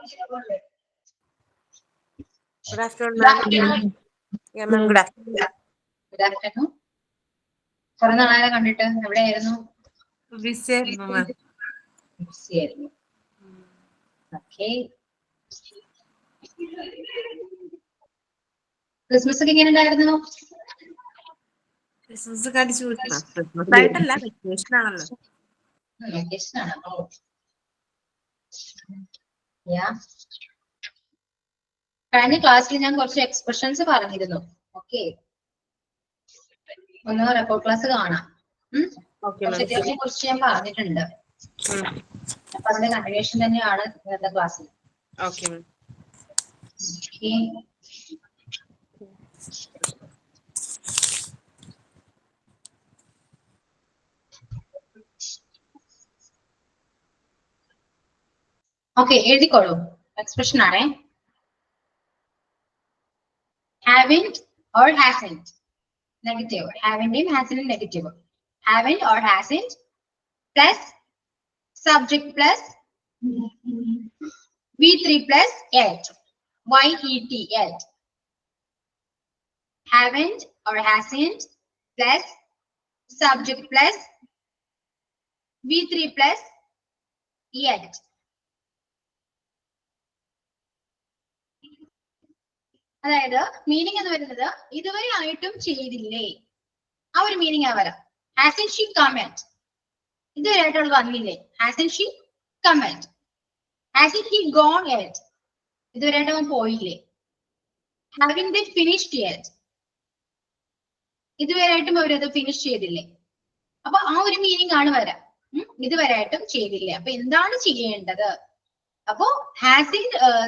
Good afternoon, ma'am. Yeah, ma'am. Good afternoon. Good afternoon. കുറെ നാളെ കണ്ടിട്ട് എവിടെയായിരുന്നു? Busy ആയിരുന്നു, ma'am. ബിസി ആയിരുന്നു. ഓക്കെ. ക്രിസ്മസ് ഒക്കെ എങ്ങനെ ഉണ്ടായിരുന്നു? ക്രിസ്മസ് ഒക്കെ അടിച്ചു പൊളിച്ചു, ma'am. ക്രിസ്മസ് ആയിട്ടല്ല, വെക്കേഷൻ ആണല്ലോ. വെക്കേഷൻ ആണോ? കഴിഞ്ഞ ക്ലാസ്സിൽ ഞാൻ കുറച്ച് എക്സ്പ്രഷൻസ് പറഞ്ഞിരുന്നു. ഓക്കെ, ഒന്ന് റെക്കോർഡ് ക്ലാസ് കാണാം. ഇതിനെ കുറിച്ച് ഞാൻ പറഞ്ഞിട്ടുണ്ട്. അപ്പൊ അതിന്റെ കണ്ടിന്യൂഷൻ തന്നെയാണ് ഇന്നത്തെ ക്ലാസ്സിൽ. ഓക്കെ, എഴുതിക്കോളൂ. എക്സ്പ്രഷൻ ആണേ. haven't or hasn't. Negative. Haven't and hasn't negative. Haven't or hasn't plus subject plus V3 plus yet. Y-E-T, yet. Haven't or hasn't plus subject plus V3 plus yet. അതായത് meaning എന്ന് പറയുന്നത് ഇതുവരെ ആയിട്ടും ചെയ്തില്ലേ, ആ ഒരു meaning ആ വരാം. hasn't she comment, ഇതുവരെ ആയിട്ടുള്ള വന്നില്ലേ. hasn't she comment. hasn't he gone yet, ഇതുവരെ ആയിട്ട് അവൻ പോയില്ലേ. haven't they finished yet, ഇതുവരെ ആയിട്ടും അവരത് ഫിനിഷ് ചെയ്തില്ലേ. അപ്പൊ ആ ഒരു മീനിങ് ആണ് വരാം. ഇതുവരെ ആയിട്ടും ചെയ്തില്ലേ. അപ്പൊ എന്താണ് ചെയ്യേണ്ടത്? അപ്പോ ഹാസിൻ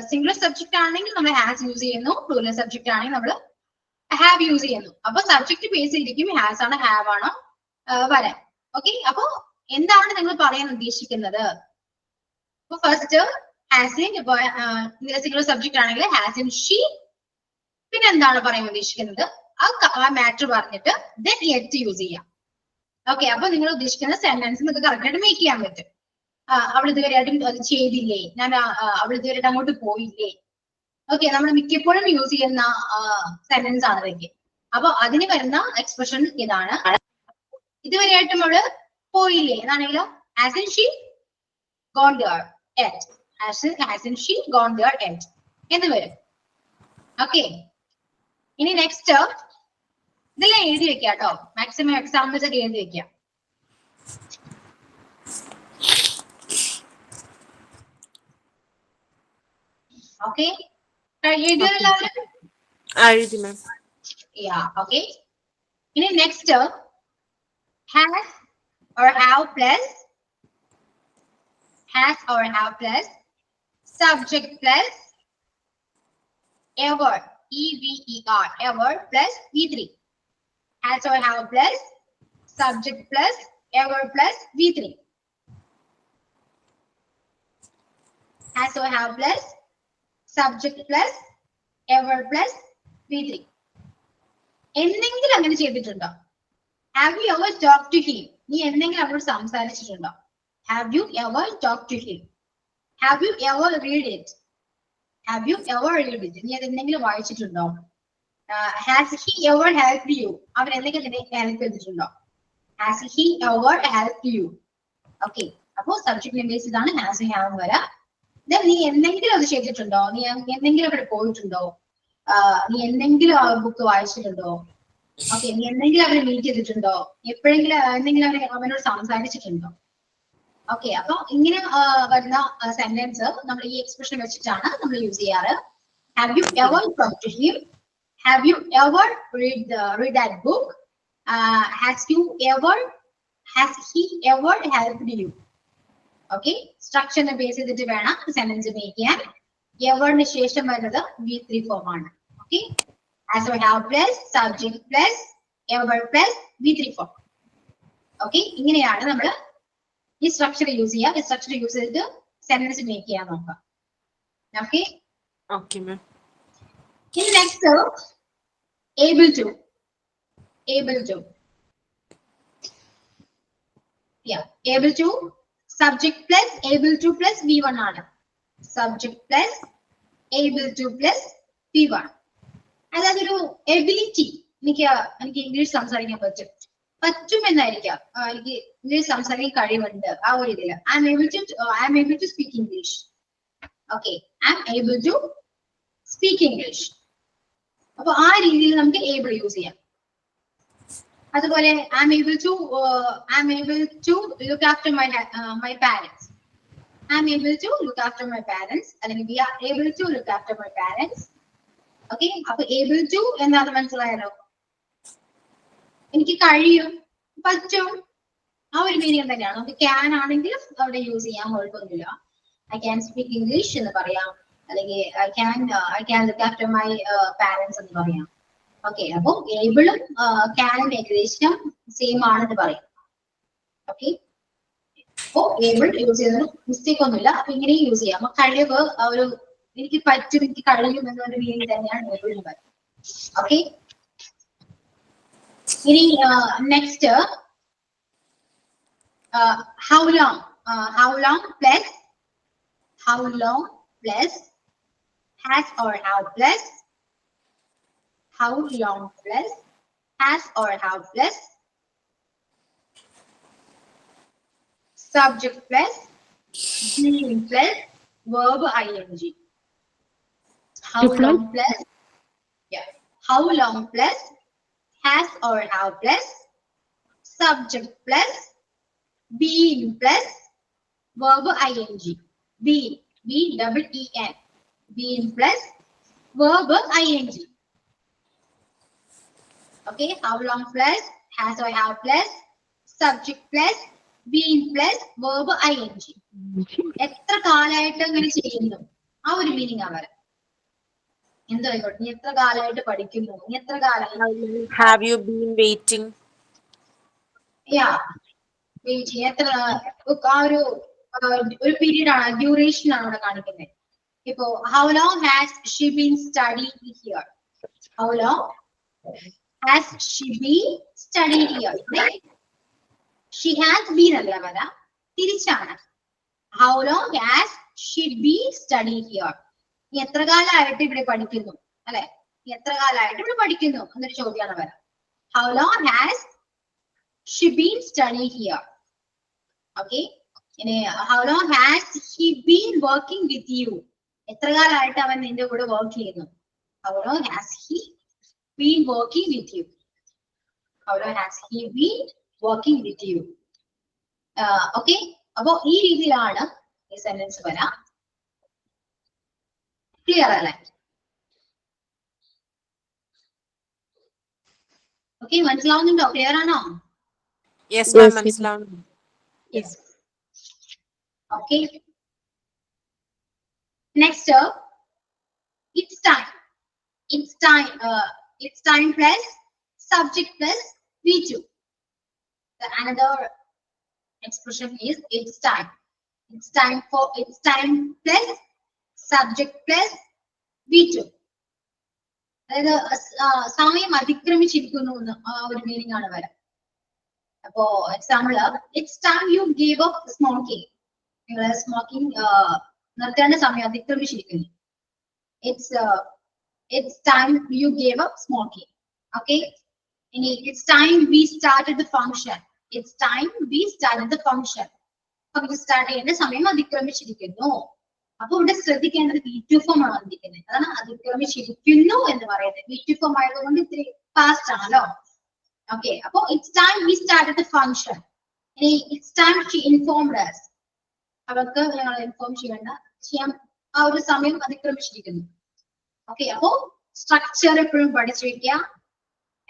സിംഗുലർ സബ്ജക്ട് ആണെങ്കിൽ നമ്മൾ ഹാസ് യൂസ് ചെയ്യുന്നു, പ്ലൂറൽ സബ്ജക്ട് ആണെങ്കിൽ നമ്മൾ ഹാവ് യൂസ് ചെയ്യുന്നു. അപ്പൊ സബ്ജക്ട് ബേസ് ചെയ്തിരിക്കും ഹാസ് ആണോ ഹാവ് ആണോ വരാൻ. ഓക്കെ, അപ്പോ എന്താണ് നിങ്ങൾ പറയാൻ ഉദ്ദേശിക്കുന്നത്? അപ്പൊ ഫസ്റ്റ് ഹാസിൻ, ഇപ്പൊ സിംഗുലർ സബ്ജക്ട് ആണെങ്കിൽ ഹാസിൻ ഷീ, പിന്നെ എന്താണ് പറയാൻ ഉദ്ദേശിക്കുന്നത് ആ മാറ്റർ പറഞ്ഞിട്ട് ദെൻ യെറ്റ് യൂസ് ചെയ്യാം. ഓക്കെ, അപ്പൊ നിങ്ങൾ ഉദ്ദേശിക്കുന്ന സെന്റൻസ് നിങ്ങൾക്ക് കറക്റ്റ് ആയിട്ട് മേക്ക് ചെയ്യാൻ പറ്റും. അവൾ ഇതുവരെയായിട്ടും അത് ചെയ്തില്ലേ, ഞാൻ അവൾ ഇതുവരെയായിട്ട് അങ്ങോട്ട് പോയില്ലേ. ഓക്കെ, നമ്മൾ മിക്കപ്പോഴും യൂസ് ചെയ്യുന്ന സെന്റൻസ് ആണ് ഇതൊക്കെ. അപ്പൊ അതിന് വരുന്ന എക്സ്പ്രഷൻ ഇതാണ്. ഇതുവരെയായിട്ടും അവള് പോയില്ലേ എന്നാണെങ്കിലോ hasn't she gone there yet, hasn't she gone there yet എന്ന് വരും. ഓക്കെ, ഇനി നെക്സ്റ്റ് ഇതെല്ലാം എഴുതി വെക്കാം കേട്ടോ. മാക്സിമം എക്സാമ്പിൾസ് ഒക്കെ എഴുതി വെക്കാം. Okay, yeah, okay. In the next has or have plus subject plus ever, E-V-E-R, ever plus V3. Has or have plus subject plus ever plus V3. Has or have plus subject plus ever plus V3. എന്തെങ്കിലും അങ്ങനെ ചെയ്തിട്ടുണ്ടോ? Have you ever talked to him? നീ എന്തെങ്കിലും അവരോട് സംസാരിച്ചിട്ടുണ്ടോ? Have you ever talked to him? Have you ever read it? Have you ever read it? നീ അത് എന്തെങ്കിലും വായിച്ചിട്ടുണ്ടോ? Has he ever helped you? അവൻ എന്തെങ്കിലും നിന്നെ ഹെൽപ്പ് ചെയ്തിട്ടുണ്ടോ? Has he ever helped you? Okay, അപ്പോ സബ്ജക്ട് ബേസ്ഡ് ആണ് ഹാസ് ഹാവ് വരാം. നീ എന്തെങ്കിലും അത് ചെയ്തിട്ടുണ്ടോ? നീ എന്തെങ്കിലും അവിടെ പോയിട്ടുണ്ടോ? നീ എന്തെങ്കിലും ആ ബുക്ക് വായിച്ചിട്ടുണ്ടോ? ഓക്കെ, നീ എന്തെങ്കിലും അവരെ മീറ്റ് ചെയ്തിട്ടുണ്ടോ? എപ്പോഴെങ്കിലും എന്തെങ്കിലും അവനോട് സംസാരിച്ചിട്ടുണ്ടോ? ഓക്കെ, അപ്പൊ ഇങ്ങനെ വരുന്ന സെന്റൻസ് നമ്മൾ ഈ എക്സ്പ്രഷൻ വെച്ചിട്ടാണ് നമ്മൾ യൂസ് ചെയ്യാറ്. Have you ever talk to him? Have you ever read that book? Has he ever helped you? Okay, സ്ട്രക്ചറിനെ ബേസ് ചെയ്തിട്ട് വേണം സെന്റൻസ് മേക്ക് ചെയ്യാൻ. എവറിന് ശേഷം വരുന്നത് V3 ഫോം ആണ്. Okay, as or have plus subject plus ever plus V3 form. Okay, ഇങ്ങനെയാണ് നമ്മൾ ഈ സ്ട്രക്ചർ യൂസ് ചെയ്യുക. ഈ സ്ട്രക്ചർ യൂസ് ചെയ്തിട്ട് സെന്റൻസ് മേക്ക് ചെയ്യാൻ നോക്കാം. ഓക്കെ, ഇനി next able to. Yeah, able to subject plus able to plus V1 ആണ്. subject plus able to plus V1. അതായത് ഒരു എബിലിറ്റി, എനിക്ക് ഇംഗ്ലീഷ് സംസാരിക്കാൻ പറ്റും എന്നായിരിക്കാം, എനിക്ക് ഇംഗ്ലീഷ് സംസാരിക്കാൻ കഴിവുണ്ട്, ആ ഒരു ഇതില് I am able to speak English. Okay, I am able to speak English. അപ്പൊ ആ രീതിയിൽ നമുക്ക് ഏബിൾ യൂസ് ചെയ്യാം. അതുപോലെ I am able to look after my parents. I am able to look after my parents, അല്ലെങ്കിൽ we are able to look after my parents. Okay, അപ്പൊ able to എന്താണെന്ന് മനസ്സിലായല്ലോ, എനിക്ക് കഴിയും, പറ്റും, ആ ഒരു മീനിങ് തന്നെയാണ്. നമുക്ക് ക്യാൻ ആണെങ്കിൽ അവിടെ യൂസ് ചെയ്യാൻ കുഴപ്പമൊന്നുമില്ല. ഐ ക്യാൻ സ്പീക്ക് ഇംഗ്ലീഷ് എന്ന് പറയാം, അല്ലെങ്കിൽ I can look after my parents എന്ന് പറയാം. ഓക്കെ, അപ്പൊ ഏബിളും ക്യാനും ഏകദേശം സെയിം ആണെന്ന് പറയാം. ഓക്കെ, അപ്പോ ഏബിൾ യൂസ് ചെയ്യുന്നത് മിസ്റ്റേക്ക് ഒന്നുമില്ല. അപ്പൊ ഇങ്ങനെയും യൂസ് ചെയ്യാം. കഴിവ്, ഒരു എനിക്ക് പറ്റും, എനിക്ക് കഴിയും എന്നൊരു മീനിങ് തന്നെയാണ് ഏബിൾ എന്ന് പറയുന്നത്. ഓക്കെ, ഇനി next how long plus has or have plus how long plus has or have plus subject plus being plus verb ing. How long plus has or have plus subject plus being plus verb ing. Being, B-E-E-N, being plus verb ing. Okay, how long plus has or have plus subject plus being plus verb ing. എത്ര കാലമായിട്ട് അങ്ങനെ ചെയ്യുന്നു, ആ ഒരു meaning ആണ്. എന്തോ ആയിക്കോട്ടെ, നീ എത്ര കാലമായിട്ട് പഠിക്കുന്നു, നീ എത്ര കാലമായി. Have you been waiting? Yeah, waiting. എത്ര ആ ഒരു പീരീഡ് ആണ്, ഡ്യൂറേഷൻ ആണ് ഇവിടെ കാണിക്കുന്നത്. ഇപ്പോ how long has she been studying here? How long has she been studying here? She has been അല്ല വരാ, തിരിച്ചാണ്. How long has she been studying here? നീ എത്ര കാലമായിട്ട് ഇവിടെ പഠിക്കുന്നു, അല്ലെ? നീ എത്ര കാലമായിട്ട് ഇവിടെ പഠിക്കുന്നു എന്നൊരു ചോദ്യമാണ് വരാം. How long has she been studying here? Okay, how long has he been working with you? എത്ര കാലമായിട്ട് അവൻ നിന്റെ കൂടെ വർക്ക് ചെയ്യുന്നു? How long has he been working with you? How long has he been working with you? Okay, അപ്പോ ഈ രീതിയിലാണ് ഈ സെന്റൻസ് വരാം. ക്ലിയർ അല്ലേ? ഓക്കെ, മനസ്സിലാവുന്നുണ്ടോ? ക്ലിയർ ആണോ? Yes, ma'am, മനസ്സിലാവുന്നു. Yes. Okay. Next, it's time. It's time plus subject plus V2. Another expression is it's time. It's time plus subject plus V2. അതായത് സമയം അതിക്രമിച്ചിരിക്കുന്നു എന്ന് ആ ഒരു മീനിങ് ആണ് വരാം. അപ്പോ example, it's time you give up smoking. നിങ്ങൾ സ്മോക്കിംഗ് നിർത്തേണ്ട സമയം അതിക്രമിച്ചിരിക്കുന്നു. It's time you gave up smoking. Okay, it's time we started the function. It's time we started the function. അപ്പൊ സ്റ്റാർട്ട് ചെയ്യേണ്ട സമയം അതിക്രമിച്ചിരിക്കുന്നു. അപ്പൊ ഇവിടെ ശ്രദ്ധിക്കേണ്ടത് V2 ഫോം ആണ് വന്നിരിക്കുന്നത്. അതാണ് അതിക്രമിച്ചിരിക്കുന്നു എന്ന് പറയുന്നത്. V2 ഫോം ആയതുകൊണ്ട് ഇത്തിരി ഫാസ്റ്റ് ആണല്ലോ. Okay, അപ്പൊ it's time we started the function. It's time she informed us. അവർക്ക് ഞങ്ങൾ ഇൻഫോം ചെയ്യാൻ ആ ഒരു സമയം അതിക്രമിച്ചിരിക്കുന്നു. ഓക്കെ, അപ്പോ സ്ട്രക്ചർ എപ്പോഴും പഠിച്ചു വെക്കുക,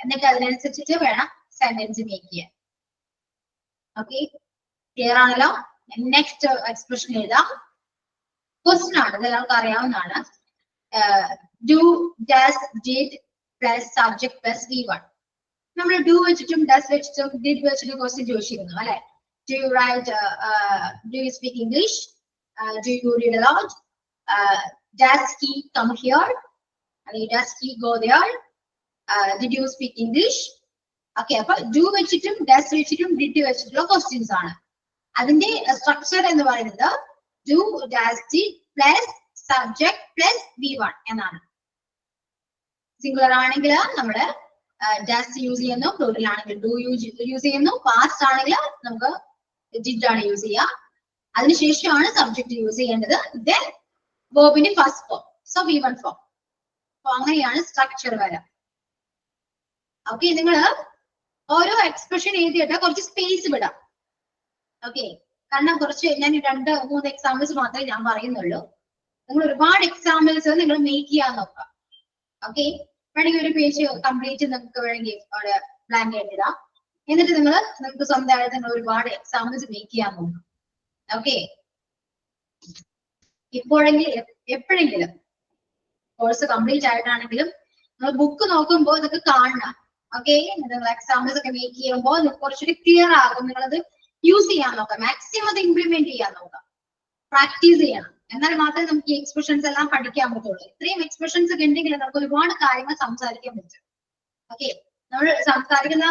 എന്നിട്ട് അതിനനുസരിച്ചിട്ട് വേണം സെന്റൻസ് മേക്ക് ചെയ്യാൻ. ഓക്കെ, ക്ലിയർ ആണല്ലോ? നെക്സ്റ്റ് എക്സ്പ്രഷൻ എഴുതാം. ക്വസ്റ്റ്യൻ ആണ്, ഇത് എല്ലാവർക്കും അറിയാവുന്നതാണ്. Do, does, did plus subject plus V1. നമ്മൾ ഡു വെച്ചിട്ടും ഡസ് വെച്ചിട്ടും ഡിഡ് വെച്ചിട്ടും ക്വസ്റ്റ്യൻ ചോദിച്ചിരുന്നു അല്ലെ? Do you write? Do you speak English? Do you read a lot? Does he come here? Does he go there? Did you speak English? Okay, അപ്പൊ do വെച്ചിട്ടും does വെച്ചിട്ടും did വെച്ചിട്ടുള്ള questions ആണ്. അതിന്റെ structure എന്ന് പറയുന്നത് do, does, did, plus subject plus V1 എന്നാണ്. Singular ആണെങ്കിൽ നമ്മള് ഡസ് യൂസ് ചെയ്യുന്നു, പ്ലൂറൽ ആണെങ്കിൽ ഡു യൂസ് ചെയ്യുന്നു, പാസ്റ്റ് ആണെങ്കിൽ നമുക്ക് ഡിഡ് ആണ് യൂസ് ചെയ്യുക. അതിനുശേഷമാണ് സബ്ജക്ട് യൂസ് ചെയ്യേണ്ടത്. ദെൻ വെർബിന്റെ first form, so V1 form. അപ്പൊ അങ്ങനെയാണ് സ്ട്രക്ചർ വരാം. ഓക്കെ, നിങ്ങൾ ഓരോ എക്സ്പ്രഷൻ എഴുതിയിട്ട് കുറച്ച് സ്പേസ് വിടാം. ഓക്കെ, കാരണം കുറച്ച് ഞാൻ 2-3 എക്സാമ്പിൾസ് മാത്രമേ ഞാൻ പറയുന്നുള്ളൂ. നിങ്ങൾ ഒരുപാട് എക്സാമ്പിൾസ് നിങ്ങൾ മേക്ക് ചെയ്യാൻ നോക്കാം. ഓക്കെ, വേണമെങ്കിൽ ഒരു പേജ് കംപ്ലീറ്റ് നിങ്ങൾക്ക് വേണമെങ്കിൽ അവിടെ പ്ലാൻ ചെയ്തിടാം. എന്നിട്ട് നിങ്ങൾക്ക് സ്വന്തമായിട്ട് നിങ്ങൾ ഒരുപാട് എക്സാമ്പിൾസ് മേക്ക് ചെയ്യാൻ നോക്കാം. ഓക്കെ, എപ്പോഴെങ്കിലും കോഴ്സ് കംപ്ലീറ്റ് ആയിട്ടാണെങ്കിലും നിങ്ങൾ ബുക്ക് നോക്കുമ്പോൾ ഇതൊക്കെ കാണണം. ഓക്കെ, നിങ്ങൾ എക്സാമ്പിൾസ് ഒക്കെ മേക്ക് ചെയ്യുമ്പോൾ കുറച്ചുകൂടി ക്ലിയർ ആകും. നിങ്ങളത് യൂസ് ചെയ്യാൻ നോക്കാം, മാക്സിമം അത് ഇംപ്ലിമെന്റ് ചെയ്യാൻ നോക്കാം, പ്രാക്ടീസ് ചെയ്യണം. എന്നാൽ മാത്രമേ നമുക്ക് ഈ എക്സ്പ്രഷൻസ് എല്ലാം പഠിക്കാൻ പറ്റുള്ളൂ. ഇത്രയും എക്സ്പ്രഷൻസ് ഒക്കെ ഉണ്ടെങ്കിൽ നമുക്ക് ഒരുപാട് കാര്യങ്ങൾ സംസാരിക്കാൻ പറ്റും. ഓക്കെ, നമ്മൾ സംസാരിക്കുന്ന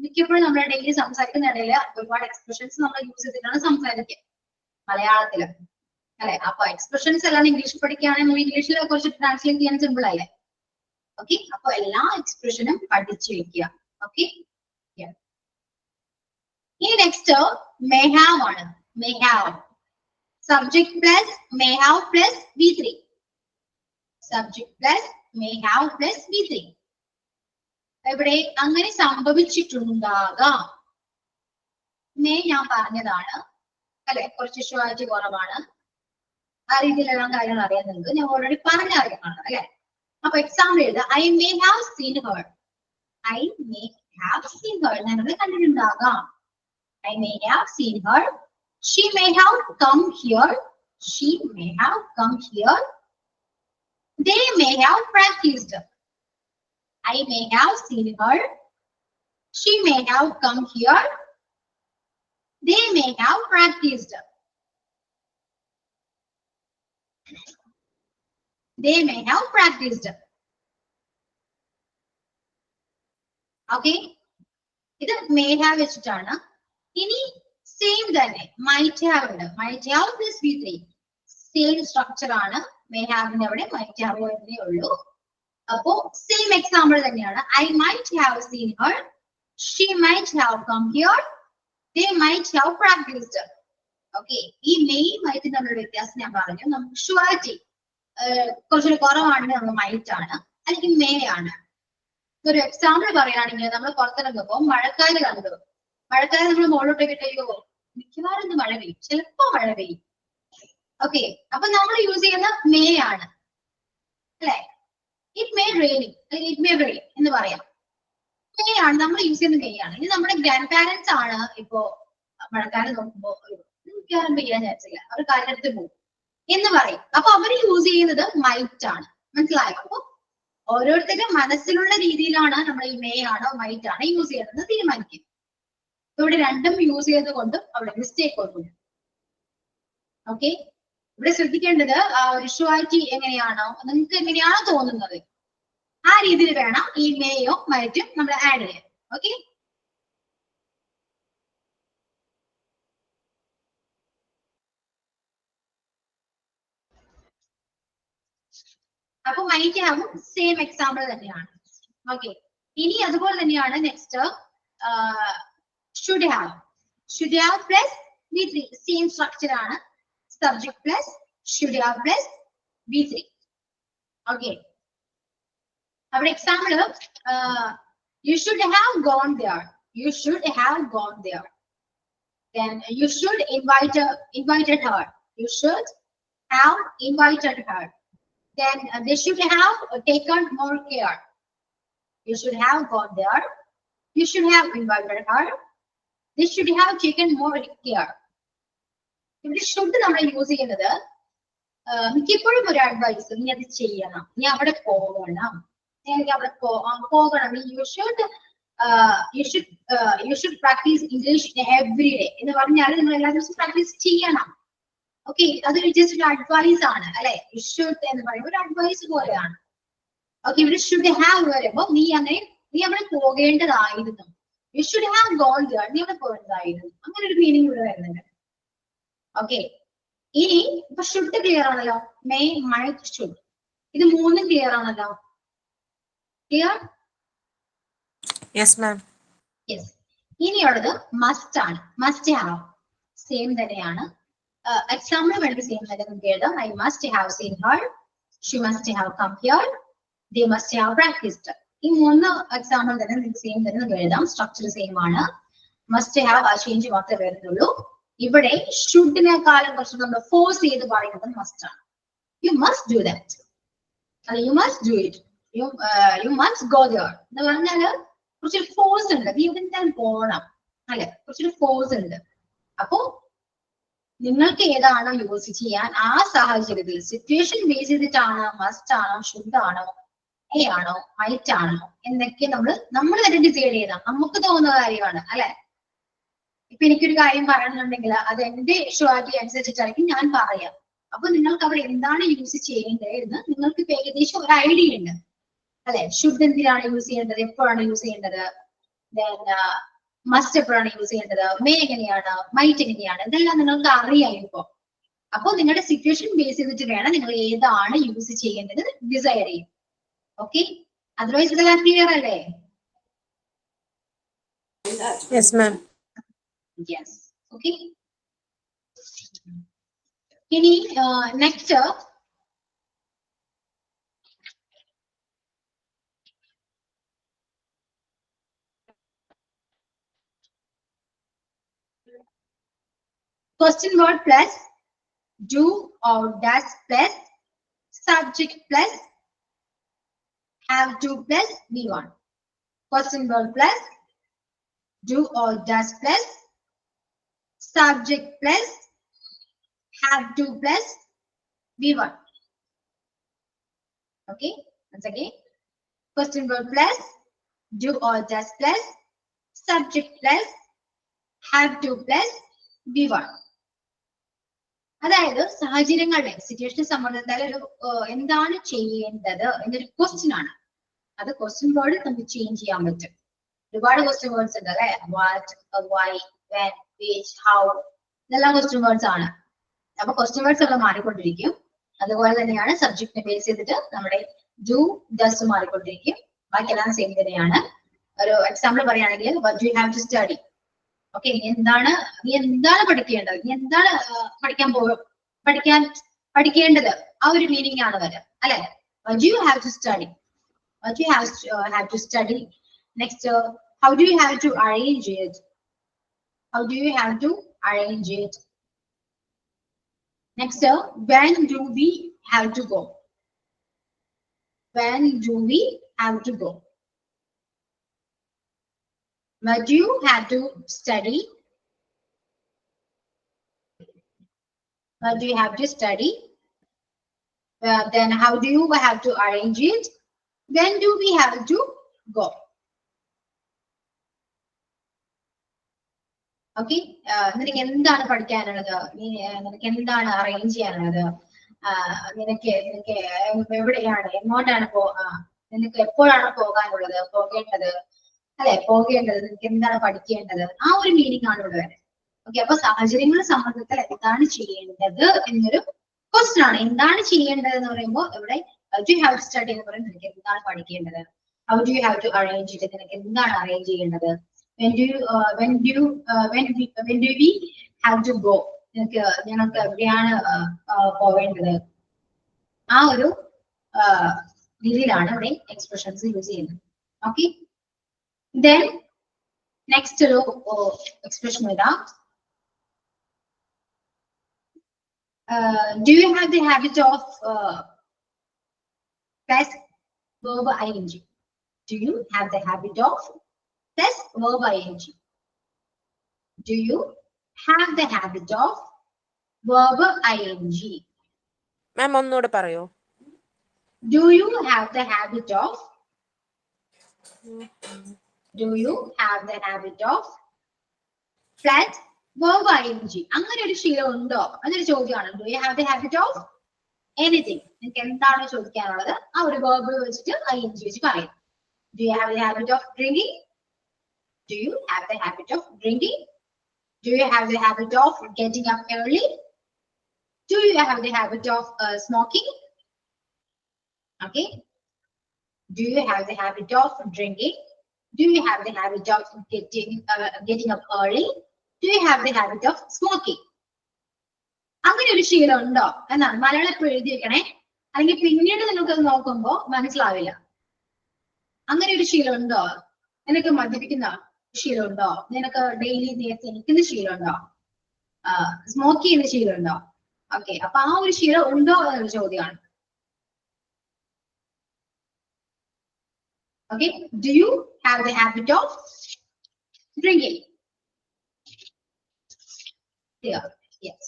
മിക്കപ്പോഴും നമ്മുടെ ഡെയിലി സംസാരിക്കുന്ന ഇടയിൽ ഒരുപാട് എക്സ്പ്രഷൻസ് നമ്മൾ യൂസ് ചെയ്തിട്ടാണ് സംസാരിക്കുക മലയാളത്തില്, അല്ലെ? അപ്പൊ എക്സ്പ്രഷൻസ് എല്ലാം ഇംഗ്ലീഷ് പഠിക്കുകയാണെങ്കിൽ ഇംഗ്ലീഷിൽ കുറച്ച് ട്രാൻസ്ലേറ്റ് ചെയ്യാൻ സിമ്പിൾ അല്ലേ? ഓക്കെ, അപ്പൊ എല്ലാ എക്സ്പ്രഷനും പഠിച്ചു വെക്കുക. ഓക്കെ, ഇനി നെക്സ്റ്റ് മേ ഹാവ് ആണ്. May have subject plus may have plus V3. Subject plus may have plus V3. ഇവിടെ അങ്ങനെ സംഭവിച്ചിട്ടുണ്ടാകാം. മേ ഞാൻ പറഞ്ഞതാണ് അല്ലെ, കുറച്ച് ഷുവാലിറ്റി കുറവാണ്. ആ രീതിയിലെല്ലാം കാര്യങ്ങൾ അറിയാൻ നിങ്ങൾക്ക് ഞാൻ ഓൾറെഡി പറഞ്ഞ കാര്യമാണ് അല്ലെ. അപ്പൊ എക്സാമ്പിൾ എഴുതുക, I may have seen her. I may have seen her, ഞങ്ങൾ കണ്ടിട്ടുണ്ടാകാം. I may have seen her. She may have come here. She may have come here. They may have practiced. I may have seen her. She may have come here. They may have practiced. They may have practiced. Okay, ഇത് may have വെച്ചിട്ടാണ്. ഇനി same തന്നെ might have ഉണ്ട്. Might have plus V3 same structure ആണ്. May ഹാവിന്റെ അവിടെ might have വരുന്നേ ഉള്ളൂ. അപ്പോ സെയിം എക്സാമ്പിൾ തന്നെയാണ്. I might have seen her. She might have come here. They might have practised. Okay, ഈ മെയ് മൈറ്റ് തമ്മിലുള്ള വ്യത്യാസം ഞാൻ പറഞ്ഞു. നമുക്ക് ഷുവാലിറ്റി കുറച്ചുകൂടി കുറവാണെങ്കിൽ നമ്മൾ മൈറ്റ് ആണ്, അല്ലെങ്കിൽ മേ ആണ്. ഒരു എക്സാമ്പിൾ പറയുകയാണെങ്കിൽ നമ്മൾ പുറത്തിറങ്ങുമ്പോൾ മഴക്കാല് കണ്ടു. മഴക്കാലം നമ്മൾ മുകളിലോട്ടേക്ക് ഇട്ടയോ മിക്കവാറും ഇന്ന് മഴ പെയ്യും, ചിലപ്പോ മഴ പെയ്യും. ഓക്കെ, അപ്പൊ നമ്മൾ യൂസ് ചെയ്യുന്ന മേ ആണ് അല്ലെ. ഇറ്റ് മേ റെയിനിങ് അല്ലെങ്കിൽ ഇറ്റ് മേ റെയിൻ എന്ന് പറയാം. മേ ആണ് നമ്മൾ യൂസ് ചെയ്യുന്ന മേ ആണ്. ഇനി നമ്മുടെ ഗ്രാൻഡ് പാരന്റ്സ് ആണ് ഇപ്പോ മഴക്കാലം നോക്കുമ്പോ മിക്കവാറും പെയ്യാൻ ചാൻസില്ല, അവർ കാലത്ത് പോകും എന്ന് പറയും. അപ്പൊ അവർ യൂസ് ചെയ്യുന്നത് മൈറ്റ് ആണ്. മനസ്സിലായോ? അപ്പൊ ഓരോരുത്തരുടെ മനസ്സിലുള്ള രീതിയിലാണ് നമ്മൾ ഈ മേ ആണോ മൈറ്റ് ആണോ യൂസ് ചെയ്യുന്നത് തീരുമാനിക്കും. ഇവിടെ രണ്ടും യൂസ് ചെയ്ത് കൊണ്ട് അവിടെ മിസ്റ്റേക്ക് ഒന്നുമില്ല. ഓക്കെ, ഇവിടെ ശ്രദ്ധിക്കേണ്ടത് വിഷ്വാലിറ്റി എങ്ങനെയാണോ നിങ്ങൾക്ക് എങ്ങനെയാണോ തോന്നുന്നത് ആ രീതിയിൽ വേണം ഈ മേയോ മറ്റും നമ്മൾ ആഡ് ചെയ്യാൻ. ഓക്കെ, അപ്പൊ മൈറ്റ് ഹാവും സെയിം എക്സാമ്പിൾ തന്നെയാണ്. ഓക്കെ, ഇനി അതുപോലെ തന്നെയാണ് next should have. Should have plus V3 same structure ആണ്. Subject plus should have plus V3. Okay, our example you should have gone there. You should have gone there. Then you should invited her. You should have invited her. Then they should have taken more care. You should have gone there. You should have invited her. They should have taken more care. ഇവിടെ should നമ്മൾ use ചെയ്യുന്നത് മിക്കപ്പോഴും ഒരു advice, നീ അത് ചെയ്യണം, നീ അവിടെ പോകണം, നീ അവിടെ പോകണം, you should practice English every day എന്ന് പറഞ്ഞാൽ നിങ്ങൾ എല്ലാ ദിവസവും പ്രാക്ടീസ് ചെയ്യണം. ഓക്കെ, അതൊരു ജസ്റ്റ് ഒരു അഡ്വൈസ് ആണ് അല്ലെ. you should എന്ന് പറയുമ്പോൾ ഒരു അഡ്വൈസ് പോലെയാണ്. ഓക്കെ, ഇവിടെ should have വരുമ്പോൾ നീ അവിടെ പോകേണ്ടതായിരുന്നു. You should have gone there. നീ അവിടെ പോകേണ്ടതായിരുന്നു. അങ്ങനെ ഒരു മീനിങ് ഇവിടെ വരുന്നുണ്ട്. ഓക്കെ, ഇനി ഇപ്പൊ ഷുഡ് ക്ലിയർ ആണല്ലോ, മേ, മൈറ്റ്, ഷുഡ്, ഇത് മൂന്നും ക്ലിയർ ആണല്ലോ. ക്ലിയർ? Yes ma'am. യെസ്. ഇനിയുള്ളത് മസ്റ്റ് ആണ്. മസ്റ്റ് ഹാവ് സെയിം തന്നെയാണ്. എക്സാമ്പിൾ വേണമെങ്കിൽ സെയിം തന്നെ നമുക്ക് എഴുതാം. I must have seen her, she must have come here, they must have practised. ഈ മൂന്ന് എക്സാമ്പിൾ തന്നെ നിങ്ങൾക്ക് സെയിം തന്നെ നമുക്ക് എഴുതാം. സ്ട്രക്ചർ സെയിം ആണ്. മസ്റ്റ് ഹാവ് ആ ചേഞ്ച് മാത്രമേ വരുന്നുള്ളൂ. ഇവിടെ ഷുഡിനെക്കാളും കുറച്ച് നമ്മൾ ഫോഴ്സ് ചെയ്ത് പറയുന്നത് മസ്റ്റ് ആണ്. യു മസ്റ്റ് ഡു ദാറ്റ്, അല്ല you must do it, you must go there എന്ന് പറഞ്ഞാല് കുറച്ചൊരു ഫോഴ്സ് ഉണ്ട്. നീ ഇവിടെ എന്തായാലും പോകണം, അല്ലെ, കുറച്ചൊരു ഫോഴ്സ് ഉണ്ട്. അപ്പോ നിങ്ങൾക്ക് ഏതാണോ യൂസ് ചെയ്യാൻ ആ സാഹചര്യത്തിൽ സിറ്റുവേഷൻ ബേസ് ചെയ്തിട്ടാണ് മസ്റ്റ് ആണോ ഷുഡ് ആണോ എ ആണോ മൈറ്റ് ആണോ എന്നൊക്കെ നമ്മൾ തന്നെ ഡിസൈഡ് ചെയ്യണം. നമുക്ക് തോന്നുന്ന കാര്യമാണ്, അല്ലെ. ഇപ്പൊ എനിക്കൊരു കാര്യം പറയണമെന്നുണ്ടെങ്കിൽ അത് എന്റെ ഷുവാലിറ്റി അനുസരിച്ചിട്ടായിരിക്കും ഞാൻ പറയാം. അപ്പൊ നിങ്ങൾക്ക് അവിടെ എന്താണ് യൂസ് ചെയ്യേണ്ടത് എന്ന് നിങ്ങൾക്ക് ഇപ്പൊ ഏകദേശം ഒരു ഐഡിയ ഉണ്ട്, അല്ലെ. ഷുഡ് എന്തിനാണ് യൂസ് ചെയ്യേണ്ടത്, എപ്പോഴാണ് യൂസ് ചെയ്യേണ്ടത്, മസ്റ്റ് എപ്പോഴാണ് യൂസ് ചെയ്യേണ്ടത്, മേ എങ്ങനെയാണ്, മൈറ്റ് എങ്ങനെയാണ്, ഇതെല്ലാം നിങ്ങൾക്ക് അറിയാം ഇപ്പൊ. അപ്പൊ നിങ്ങളുടെ സിറ്റുവേഷൻ ബേസ് ചെയ്തിട്ട് വേണം നിങ്ങൾ ഏതാണ് യൂസ് ചെയ്യേണ്ടത് ഡിസൈഡ് ചെയ്യും. ഓക്കെ, അതർവൈസ് ഇതെല്ലാം ക്ലിയർ അല്ലേ? Yes ma'am. യെസ്. ഓക്കെ, ഇനി next question word plus do or does plus subject plus have to plus V1. Question word plus do or does plus subject plus have to plus V1. Okay, once again, question word plus do or does plus subject plus have to plus V1. അതായത് സാഹചര്യങ്ങളുടെ സിറ്റുവേഷനെ സംബന്ധിച്ചാൽ ഒരു എന്താണ് ചെയ്യേണ്ടത് എന്നൊരു question ആണ്. അത് question word നമുക്ക് change ചെയ്യാൻ പറ്റും. ഒരുപാട് ക്വസ്റ്റ്യൻ വേർഡ്സ് ഉണ്ട്, അല്ലെ. What, why, when, which, how, ഇതെല്ലാം ക്വസ്റ്റ്യൻ വേർഡ്സ് ആണ്. അപ്പൊ ക്വസ്റ്റ്യൻ വേർഡ്സ് ഒക്കെ മാറിക്കൊണ്ടിരിക്കും. അതുപോലെ തന്നെയാണ് സബ്ജക്റ്റിനെ ബേസ് ചെയ്തിട്ട് നമ്മുടെ ഡു, ഡസ് മാറിക്കൊണ്ടിരിക്കും. ബാക്കിയെല്ലാം സെയിം തന്നെയാണ്. ഒരു എക്സാമ്പിൾ പറയുകയാണെങ്കിൽ what you have to study. Okay, നീ എന്താണ് പഠിക്കേണ്ടത്, നീ എന്താണ് പഠിക്കേണ്ടത്, ആ ഒരു മീനിങ് ആണ് വരിക, അല്ലെ. What do you have to study? What do you have to study? Next, how do you have to arrange it? How do you have to arrange it? Next, when do we have to go? When do we have to go? What do you have to study? What do you have to study? Then how do you have to arrange it? When do we have to go? Okay, നിനക്ക് എന്താണ് പഠിക്കാനുള്ളത്, നിനക്ക് എന്താണ് arrange ചെയ്യാനുള്ളത്, നിനക്ക് എവിടെയാണ്, എങ്ങോട്ടാണ് നിനക്ക് എപ്പോഴാണ് പോകേണ്ടത്, അല്ലെ, നിനക്ക് എന്താണ് പഠിക്കേണ്ടത്, ആ ഒരു മീനിങ് ആണ് ഇവിടെ വരുന്നത്. ഓക്കെ, അപ്പൊ സാഹചര്യങ്ങളെ സംബന്ധിച്ചാൽ എന്താണ് ചെയ്യേണ്ടത് എന്നൊരു ക്വസ്റ്റ്യൻ ആണ്. എന്താണ് ചെയ്യേണ്ടത് എന്ന് പറയുമ്പോൾ ഇവിടെ do you have to study എന്ന് പറയുന്നത് നിനക്ക് എന്താണ് പഠിക്കേണ്ടത്. How do you have to arrange it, നിനക്ക് എന്താണ് അറേഞ്ച് ചെയ്യേണ്ടത്. when do we have to go, ഞങ്ങൾക്ക് എവിടെയാണ് പോവേണ്ടത്. ആ ഒരു രീതിയിലാണ് ഇവിടെ എക്സ്പ്രഷൻസ് യൂസ് ചെയ്യുന്നത്. ഓക്കെ, then next ഒരു എക്സ്പ്രഷൻ ഇതാ. Do you have the habit of plus verb ing? Do you have the habit of plus verb ing? Do you have the habit of verb ing? മാം ഒന്നുകൂടെ പറയോ. Do you have the habit of plus verb ing? അങ്ങനെ ഒരു ശീലം ഉണ്ടോ? അതൊരു ചോദ്യമാണ്. Do you have the habit of anything? നിങ്ങൾക്ക് എന്താണ് ചോദിക്കാനുള്ളത് ആ ഒരു verb വെച്ചിട്ട് ing വെച്ച് പറയും. Do you have the habit of drinking? Do you have the habit of drinking? Do you have the habit of getting up early? Do you have the habit of smoking? Okay. Do you have the habit of drinking? Do you have the habit of getting up early? Do you have the habit of smoking? അങ്ങനെ ഒരു ശീലം ഉണ്ടോ എന്നാണ് മലയാളം എപ്പോഴും എഴുതി വെക്കണേ, അല്ലെങ്കിൽ പിന്നീട് നിങ്ങൾക്ക് നോക്കുമ്പോ മനസ്സിലാവില്ല. അങ്ങനെ ഒരു ശീലം ഉണ്ടോ? നിനക്ക് മദ്യപിക്കുന്ന ശീലം ഉണ്ടോ? നിനക്ക് ഡെയിലി നേരത്തെ നിൽക്കുന്ന ശീലം ഉണ്ടോ? സ്മോക്ക് ചെയ്യുന്ന ശീലം ഉണ്ടോ? ഓക്കെ, അപ്പൊ ആ ഒരു ശീലം ഉണ്ടോ എന്നൊരു ചോദ്യമാണ്. Okay, do you have the habit of drinking? Yeah, yes.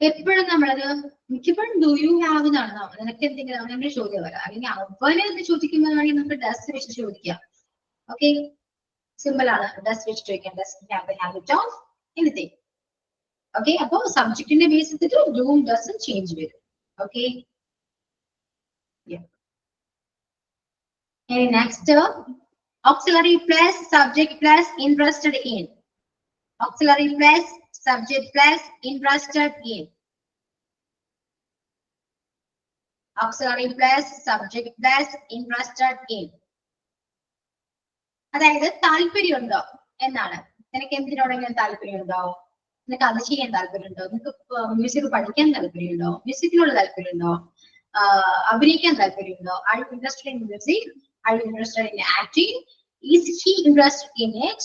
എപ്പോഴും നമ്മളത് മിക്കപ്പോഴും ഡു യു ഹാവ് എന്നാണ് നിനക്ക് എന്തെങ്കിലും അങ്ങനെ ചോദ്യം വരാം, അല്ലെങ്കിൽ അവനെ എന്ത് ചോദിക്കുമ്പോഴാണെങ്കിൽ നമുക്ക് ഡസ് വെച്ച് ചോദിക്കാം. ഓക്കെ, സിമ്പിൾ ആണ്, ഡസ് വെച്ച് ചോദിക്കാം. Does have the habit of anything. Okay, അപ്പൊ സബ്ജക്റ്റിന്റെ ബേസ് ചെയ്തിട്ട് ഡൂം ഡസും ചേഞ്ച് വരും. Okay, and next auxiliary plus subject plus interested in. Auxiliary plus subject plus interested in. Auxiliary plus subject plus interested in. അതായത് താല്പര്യമുണ്ടോ എന്നാണ്. നിനക്ക് എന്തിനോടെങ്കിലും താല്പര്യമുണ്ടോ? നിനക്ക് അത് ചെയ്യാൻ താല്പര്യമുണ്ടോ? നിനക്ക് മ്യൂസിക് പഠിക്കാൻ താല്പര്യമുണ്ടോ? മ്യൂസിക്കിനോട് താല്പര്യമുണ്ടോ? അഭിനയിക്കാൻ താല്പര്യമുണ്ടോ? Are you interested in music? Are you interested in acting? Is he interested in it?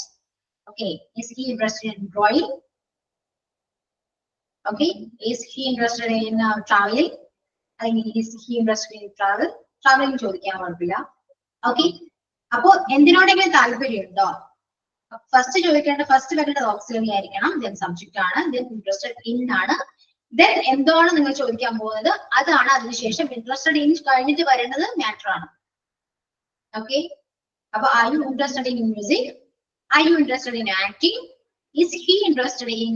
Okay, is he interested in drawing? Okay, is he interested in traveling? I mean, is he interested in travel? Traveling ചോദിക്കാൻ കുഴപ്പമില്ല. Okay, അപ്പോ എന്തിനോടെങ്കിലും താല്പര്യമുണ്ടോ? First ചോദിക്കേണ്ട, first വരേണ്ടത് auxiliary ആയിരിക്കണം, then subject ആണ്, then interested in ആണ്, then എന്താണ് നിങ്ങൾ ചോദിക്കാൻ പോകുന്നത് അതാണ്. അതിനുശേഷം ഇൻട്രസ്റ്റഡ് ഇൻ കഴിഞ്ഞിട്ട് വരേണ്ടത് മാറ്റർ ആണ്. Okay, but are you interested in music? Are you interested in acting? Is he interested in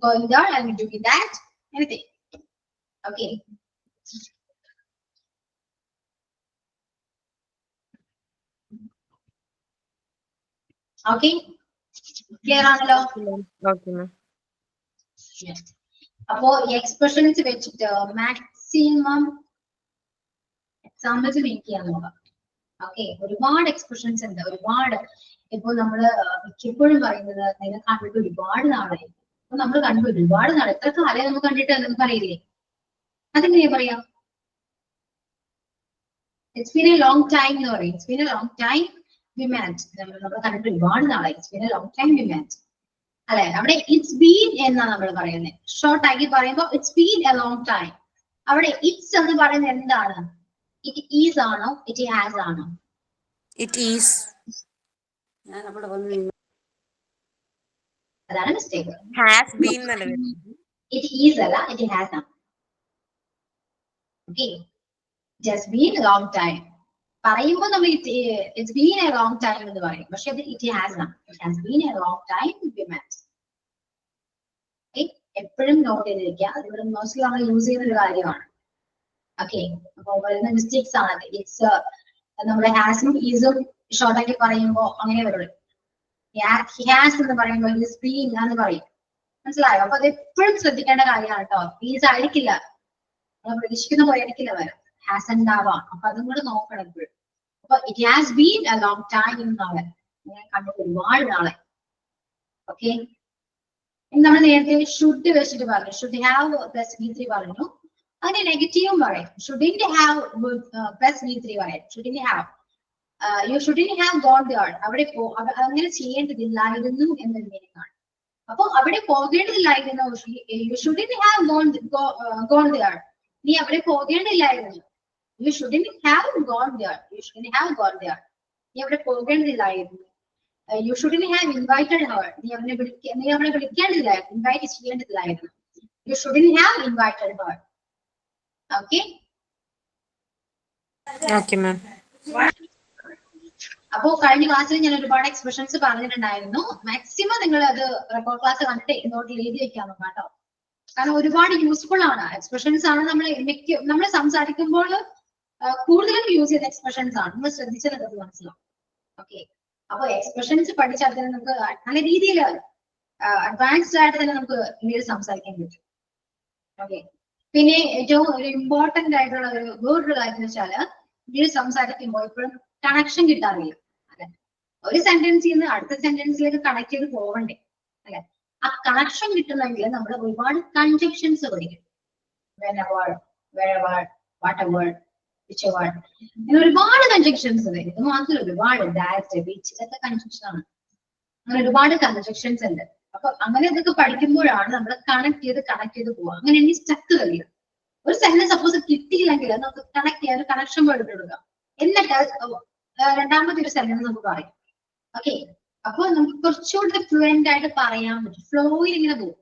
going there and doing that? Anything? Okay. Okay. Clear ആണല്ലോ? Okay, ma'am. Yes. അപ്പോ expressions വെച്ചിട്ട് maximum examples make ചെയ്യാൻ നോക്കാം. Okay, ഒരുപാട് expressions ഉണ്ട്, ഒരുപാട്. ഇപ്പൊ നമ്മള് മിക്കപ്പോഴും പറയുന്നത് നിന്നെ കണ്ടിട്ട് ഒരുപാട് നാളായി. അപ്പൊ നമ്മൾ കണ്ടു ഒരുപാട് നാളെ, എത്ര കാലം നമുക്ക് കണ്ടിട്ട് നമുക്ക് അറിയില്ലേ? അതെങ്ങനെയാ പറയാ? It's been a long time എന്ന് പറയും. It's been a long time we met. നമ്മൾ കണ്ടിട്ട് ഒരുപാട് നാളായി. It's been a long time we met അല്ലെ? അവിടെ ഇറ്റ്സ് ബീൻ എന്നാണ് നമ്മൾ പറയുന്നത്. ഷോർട്ട് ആക്കി പറയുമ്പോൾ it's been a long time. അവിടെ ഇറ്റ്സ് എന്ന് പറയുന്നത് എന്താണ്? ഇറ്റ് ഈസ് ആണോ ഇറ്റ് ഹാസ് ആണോ? It is. അതാണ് മിസ്റ്റേക്ക്. ഹാസ് ബീൻ എന്നല്ല വരുന്നത്. ഇറ്റ് ഈസ് അല്ല, ഇറ്റ് ഹാസ് ആണ്. Okay, just been a long time പറയുമ്പോൾ നമ്മൾ it's been a long time എന്ന് പറയും, പക്ഷെ അത് ഇറ്റ് ഹാസ് ആണ്. It has been a long time we met. എപ്പോഴും നോട്ട് ചെയ്തിരിക്കുക, അതിവിടെ മോസ്റ്റ്ലി നമ്മൾ യൂസ് ചെയ്യുന്ന ഒരു കാര്യമാണ്. ഓക്കെ, അപ്പൊ വരുന്ന മിസ്റ്റേക്സ് ആണ്. ഇറ്റ്സ് നമ്മുടെ ഹാസും ഈസും ഷോർട്ട് ആക്കി പറയുമ്പോ അങ്ങനെ വരുള്ളൂ. ഹാസ് എന്ന് പറയുമ്പോൾ ഹിസ് ബീൻ എന്ന് പറയും. മനസ്സിലായോ? അപ്പൊ അത് എപ്പോഴും ശ്രദ്ധിക്കേണ്ട കാര്യമാണ് കേട്ടോ. ഈസ് ആയിരിക്കില്ല, നമ്മൾ പ്രതീക്ഷിക്കുന്ന പോലെ ആയിരിക്കില്ല വരാം, ഹാസ് ഉണ്ടാവാം. അപ്പൊ അതും കൂടെ നോക്കണം എപ്പോഴും. അപ്പൊ it has been a long time എന്നാണ് ഞാൻ കണ്ടിട്ട് ഒരുപാട് നാളെ. ഓക്കെ, നമ്മൾ നേരത്തെ ഷുഡ് വെച്ചിട്ട് പറഞ്ഞു, ഷുഡ് ഹാവ് പ്ലസ് V3 പറഞ്ഞു. അതിന്റെ നെഗറ്റീവും പറയും, ഷുഡിന്റ് ഹാവ് പ്ലസ് V3 പറയാം. Shouldn't have, you shouldn't have gone there. അവിടെ അങ്ങനെ ചെയ്യേണ്ടതില്ലായിരുന്നു എന്നൊരു മീനിങ് ആണ്. അപ്പൊ അവിടെ പോകേണ്ടതില്ലായിരുന്നു. You shouldn't have gone there. നീ അവിടെ പോകേണ്ടതില്ലായിരുന്നു. You shouldn't have gone there. You shouldn't have gone there. നീ അവിടെ പോകേണ്ടതില്ലായിരുന്നു. You shouldn't have invited her. നീ അവനെ വിളിക്കേണ്ടതില്ലായിരുന്നു, ഇൻവൈറ്റ് ചെയ്യേണ്ടതില്ലായിരുന്നു. You shouldn't have invited her. Okay, okay ma'am. അപ്പോ കഴിഞ്ഞ ക്ലാസ്സിൽ ഞാൻ ഒരുപാട് എക്സ്പ്രഷൻസ് പറഞ്ഞിട്ടുണ്ടായിരുന്നു. മാക്സിമം നിങ്ങൾ അത് റെക്കോർഡ് ക്ലാസ് കണ്ടിട്ട് നോട്ടിൽ എഴുതി വെക്കാൻ നോക്കാം കേട്ടോ. കാരണം ഒരുപാട് യൂസ്ഫുൾ ആണ്. എക്സ്പ്രഷൻസ് ആണ് നമ്മൾ സംസാരിക്കുമ്പോൾ കൂടുതലും യൂസ് ചെയ്ത എക്സ്പ്രഷൻസ് ആണ്. നമ്മൾ ശ്രദ്ധിച്ചാൽ അത് മനസ്സിലാവും. ഓക്കെ, അപ്പൊ എക്സ്പ്രഷൻസ് പഠിച്ചാൽ തന്നെ നമുക്ക് നല്ല രീതിയിൽ അഡ്വാൻസ്ഡ് ആയിട്ട് തന്നെ നമുക്ക് ഇംഗ്ലീഷ് സംസാരിക്കാൻ പറ്റും. ഓക്കെ, പിന്നെ ഏറ്റവും ഒരു ഇമ്പോർട്ടന്റ് ആയിട്ടുള്ള വേറൊരു കാര്യം എന്ന് വെച്ചാൽ ഇംഗ്ലീഷ് സംസാരിക്കുമ്പോൾ ഇപ്പോഴും കണക്ഷൻ കിട്ടാറില്ല. അല്ലെ, ഒരു സെന്റൻസിൽ നിന്ന് അടുത്ത സെന്റൻസിലേക്ക് കണക്ട് ചെയ്ത് പോകണ്ടേ അല്ലെ. ആ കണക്ഷൻ കിട്ടണമെങ്കിൽ നമ്മൾ ഒരുപാട് കൺജക്ഷൻസ് പഠിക്കും. whenever, wherever, whatever, whichever, ഇങ്ങനെ ഒരുപാട് കൺജക്ഷൻസ് ഉണ്ട്. ഇത് മാത്രമല്ല ഒരുപാട് that, which, ഇതൊക്കെ കൺജക്ഷൻ ആണ്. അങ്ങനെ ഒരുപാട് കൺജക്ഷൻസ് ഉണ്ട്. അപ്പൊ അങ്ങനെ ഇതൊക്കെ പഠിക്കുമ്പോഴാണ് നമ്മൾ കണക്ട് ചെയ്ത് പോവുക. അങ്ങനെ ഇനി സ്റ്റക്ക് കഴിയും. ഒരു സെന്റൻസ് സപ്പോസ് കിട്ടിയില്ലെങ്കിൽ നമുക്ക് കണക്ട് ചെയ്യാൻ കണക്ഷൻ വേർഡ് കൊടുക്കാം. എന്നിട്ട് രണ്ടാമത്തെ ഒരു സെന്റൻസ് നമുക്ക് പറയും. ഓക്കെ, അപ്പൊ നമുക്ക് കുറച്ചുകൂടി ഫ്ലുവന്റ് ആയിട്ട് പറയാൻ പറ്റും. ഫ്ലോയിൽ ഇങ്ങനെ പോകും.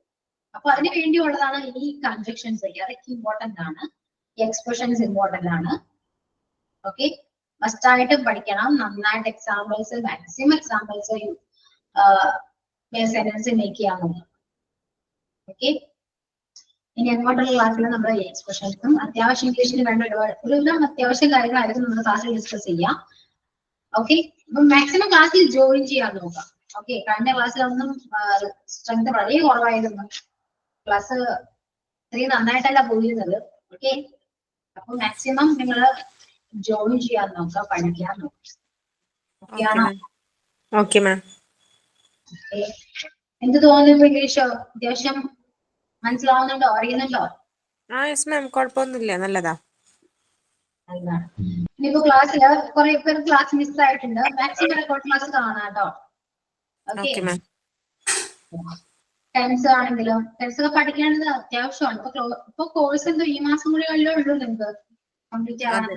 അപ്പൊ അതിന് വേണ്ടിയുള്ളതാണ് ഈ കൺജക്ഷൻസ്. അതൊക്കെ ഇമ്പോർട്ടന്റ് ആണ്. ഈ എക്സ്പ്രഷൻസ് ഇമ്പോർട്ടന്റ് ആണ്. ഓക്കെ, മസ്റ്റ് ആയിട്ടും പഠിക്കണം. നന്നായിട്ട് examples, maximum examples sentence make ചെയ്യാൻ നോക്കാം. ഓക്കെ, ഇനി അങ്ങോട്ടുള്ള ക്ലാസ്സിൽ നമ്മൾ ഈ എക്സ്പ്രഷൻസും അത്യാവശ്യം ഇംഗ്ലീഷിന് വേണ്ട ഒരുവിധം അത്യാവശ്യം കാര്യങ്ങളായിരിക്കും നമ്മൾ ക്ലാസ്സിൽ ഡിസ്കസ് ചെയ്യാം. ഓക്കെ, അപ്പൊ മാക്സിമം ക്ലാസ്സിൽ ജോയിൻ ചെയ്യാൻ നോക്കാം. ഓക്കെ, കഴിഞ്ഞ ക്ലാസ്സിലൊന്നും സ്ട്രെങ്ത് വളരെ കുറവായിരുന്നു. ക്ലാസ് ഇത്രയും നന്നായിട്ടല്ല പോയിരുന്നത്. ഓക്കെ, അപ്പൊ മാക്സിമം നിങ്ങൾ ജോയിൻ ചെയ്യാൻ നോക്കാം, പഠിക്കാൻ നോക്കാം. Okay ma'am. എന്ത് തോന്നുന്നു? ഇംഗ്ലീഷ് അത്യാവശ്യം മനസ്സിലാവുന്നുണ്ടോ, അറിയുന്നുണ്ടോ? യെസ് മാം, കുഴപ്പമൊന്നുമില്ല, നല്ലതാ. ഇനിയിപ്പോ ക്ലാസ്സില് കുറെ പേര് ക്ലാസ് മിസ് ആയിട്ടുണ്ട്. മാക്സിമം റെക്കോർഡ് ക്ലാസ് കാണാം കേട്ടോ. ഓക്കെ, ടെൻസ് ആണെങ്കിലും ടെൻസ് ഒക്കെ പഠിക്കേണ്ടത് അത്യാവശ്യമാണ്. ഇപ്പൊ കോഴ്സ് എന്തോ ഈ മാസം കൂടി ഉള്ളൂ നിങ്ങൾക്ക് കംപ്ലീറ്റ് ആവാൻ.